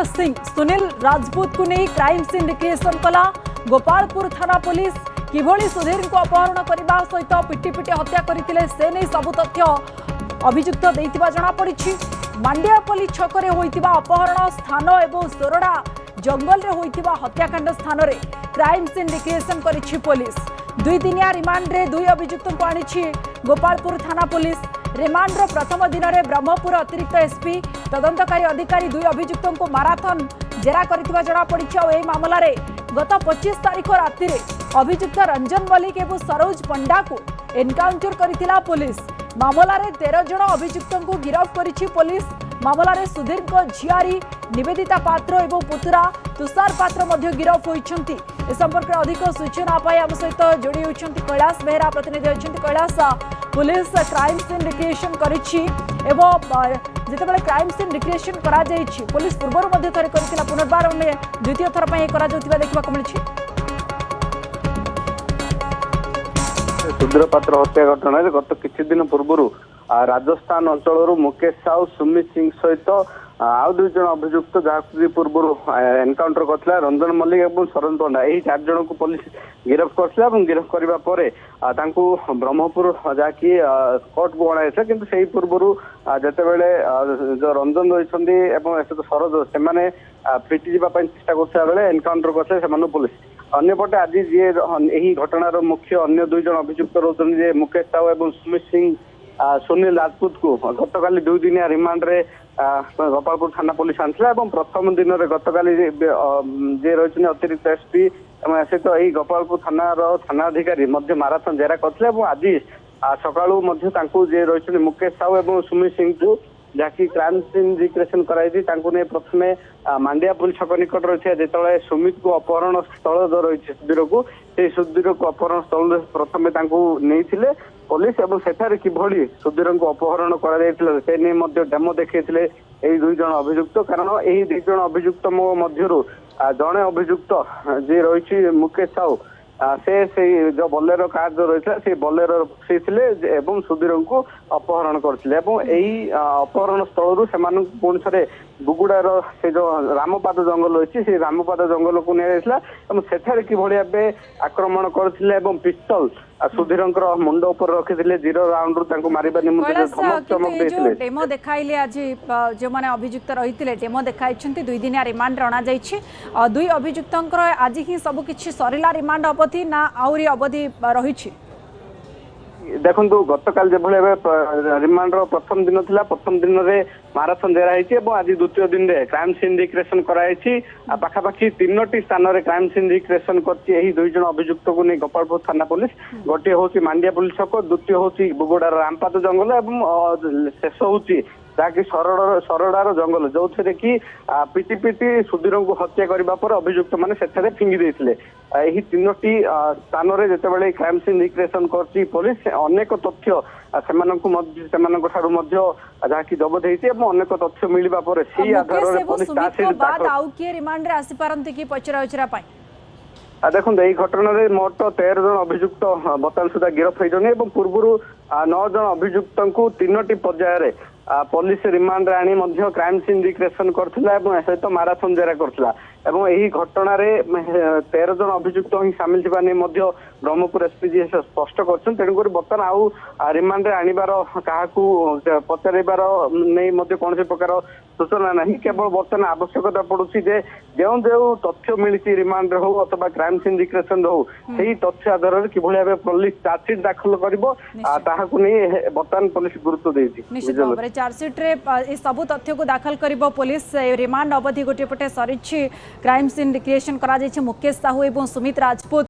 सिंह सुनील राजपूत को नहीं crime scene recreation कला गोपालपुर थाना पुलिस किभली सुधीर को अपहरण करने सहित पिटी पिटी हत्या करते से नहीं सबू तथ्य अभियुक्त देइतिबा जणा पड़िछि। मांडियापल्ली छकरे होइतिबा अपहरण स्थान एवं सोरडा जंगल रे होइतिबा हत्याकांड स्थान रे क्राइम सीन रिक्रिएशन करिछि पुलिस। 2 दिनिया रिमांड रे 2 अभियुक्त को आनिछि गोपालपुर थाना पुलिस। रिमांड रो प्रथम दिन में ब्रह्मपुर अतिरिक्त एसपी तदंतकारी अधिकारी 2 अभियुक्त को माराथन जेरा करथिबा जणा पड़िछि। और एही मामला रे गत 25 तारिख राति रे अभियुक्त रंजन मल्लिक एवं सरोज पंडा को एनकाउंटर करथिला पुलिस। मामला रे 13 जण अभियुक्त को गिरफ्त करिछि पुलिस। मामला रे सुधीर को झियारी निवेदिता पात्र एवं पुतुरा तुषार पात्र मध्य गिरफ्त होइछंती। ए संपर्क अधिक सूचना पाई आम सहित जोड़ी होइछंती कैलाश बेहरा प्रतिनिधि होइछंती। Kailash police crime scene recreation करिछि एवं जेतेबेले क्राइम सीन रिक्रिएशन करा जाइछि पुलिस पूर्वरु मध्य थरे करथिला पुनर्बार में द्वितीय थर पय करा जाउथिबा देखबा को मिलछि। सुधीर पात्र हत्या घटना गत किछि दिन पूर्व राजस्थान अंचल मुकेश साहू सुमित सिंह सहित आउ 2 जन अभियुक्त जहाँकि पूर्व एनकाउंटर करथिला रंजन मल्लिक और सरोज पंडा यही 4 जन को पुलिस गिरफ्त करथिला। गिरफ्त करबा परे तांकू ब्रह्मपुर जहाँकि कोर्ट को अणाइଥିଲା किंतु सेही पूर्व जेतेबेले जो रंजन रहिसंदी एवं सरोज से माने पिटी जीवा पय चेष्टा करथिला बेले एनकाउंटर करथिले सेमानु पुलिस। अन्यपटे आज जी यही घटनार मुख्य अन्य 2 जन अभियुक्त रोचन जे मुकेश साहू और सुमित सिंह सुनील राजपूत को गतकाली 2 दिनिया रिमांड रे गोपालपुर थाना पुलिस आनथिला। प्रथम दिन में गतकाली जे रही अतिरिक्त एसपी सहित यही गोपालपुर थानाधिकारी माराथन जेरा करथिले। आज सकाळू जे रही मुकेश साहू और सुमित सिंह को जहाँकि क्राइम सीन रिक्रिएशन कराई नहीं प्रथमे मांडियापल्ली छक निकट रही जिते सुमित को अपहरण स्थल जो रही सुधीर को सुधीर को अपहरण स्थल प्रथमे नहीं पुलिस और सेठारे किभली सुधीर को अपहरण कर डेमो देखते 2 जन अभियुक्त कारण यही 2 जन अभियुक्त मध्यरु जड़े अभियुक्त जी रही मुकेश साहू से जो बोलेरो कार जो रही से बोलेरो से सुधीर को अपहरण करते अपहरण स्थल से पुणी थे बुगुड़ार से जो रामपाद जंगल रही से रामपाद जंगल को निठारे किभली भाव आक्रमण करते पिस्तल सुधीर मुंड उपर रखी 0 राउंड मारिबा निमंत्रण धमक चमक देथिले। डेमो देखाइले आज जो माने अभियुक्त रही डेमो देखाई 2 दिनिया रिमांड अणा जाइछि। 2 अभियुक्त आज ही सब किछि सरिला रिमांड अवधि ना आउरी अवधि रही देखो गतकाल जो रिमांड प्रथम दिन थिला प्रथम दिन में माराथन जेरा आज द्वितीय दिन में क्राइम सीन रिक्रिएशन कराई पाखापाखि 3टी स्थान में क्राइम सीन रिक्रिएशन कर 2 जन अभियुक्त को नहीं गोपालपुर थाना पुलिस गोटे हूँ मांडियापल्ली छक द्वितीय हूँ बुगुड़ार रामपाद जंगल और शेष हूँ जहाँकि सरडार जंगल जो थे कि पिटी पिटी सुधीर को हत्या करने पर अभियुक्त मैंने से फिंगी देते यही 3टी स्थान में जितेबाला क्राइम सीन रिक्रिएशन कर पुलिस अनेक तथ्य जहाँकि जबत अनेक तथ्य मिलवा पर से आधार देखो यही घटना मोट 13 जन अभियुक्त बर्तमान सुधा गिरफ्त होती पूर्व 9 जन अभियुक्त को 3टी पर्यायर पुलिस रिमांड आनी क्राइम सीन रिक्रिएशन करथिला सहित माराथन जेरा करथिला यही घटना 13 जन अभियुक्त ही सामिल थिबा नै ब्रह्मपुर एसपी जी स्पष्ट करछन। तेणुकर बर्तमान आउ रिमांड आनिबार काहाकू पचारिबार नहीं कौन प्रकार सूचना नहीं केवल बर्तमान आवश्यकता पड़ुछि जे जो तथ्य मिली रिमांड हो अथवा क्राइम सीन रिक्रिएशन हो सही तथ्य आधार किभली भाव पुलिस चार्जसीट दाखल करिवो ताहाकू नहीं बर्तमान पुलिस गुरुत्व देछि। चार्जसीट रे सब तथ्य को दाखल करिवो पुलिस। रिमांड अवधि गोटे पटे सरी क्राइम सीन रिक्रिएशन करा मुकेश साहू और सुमित राजपूत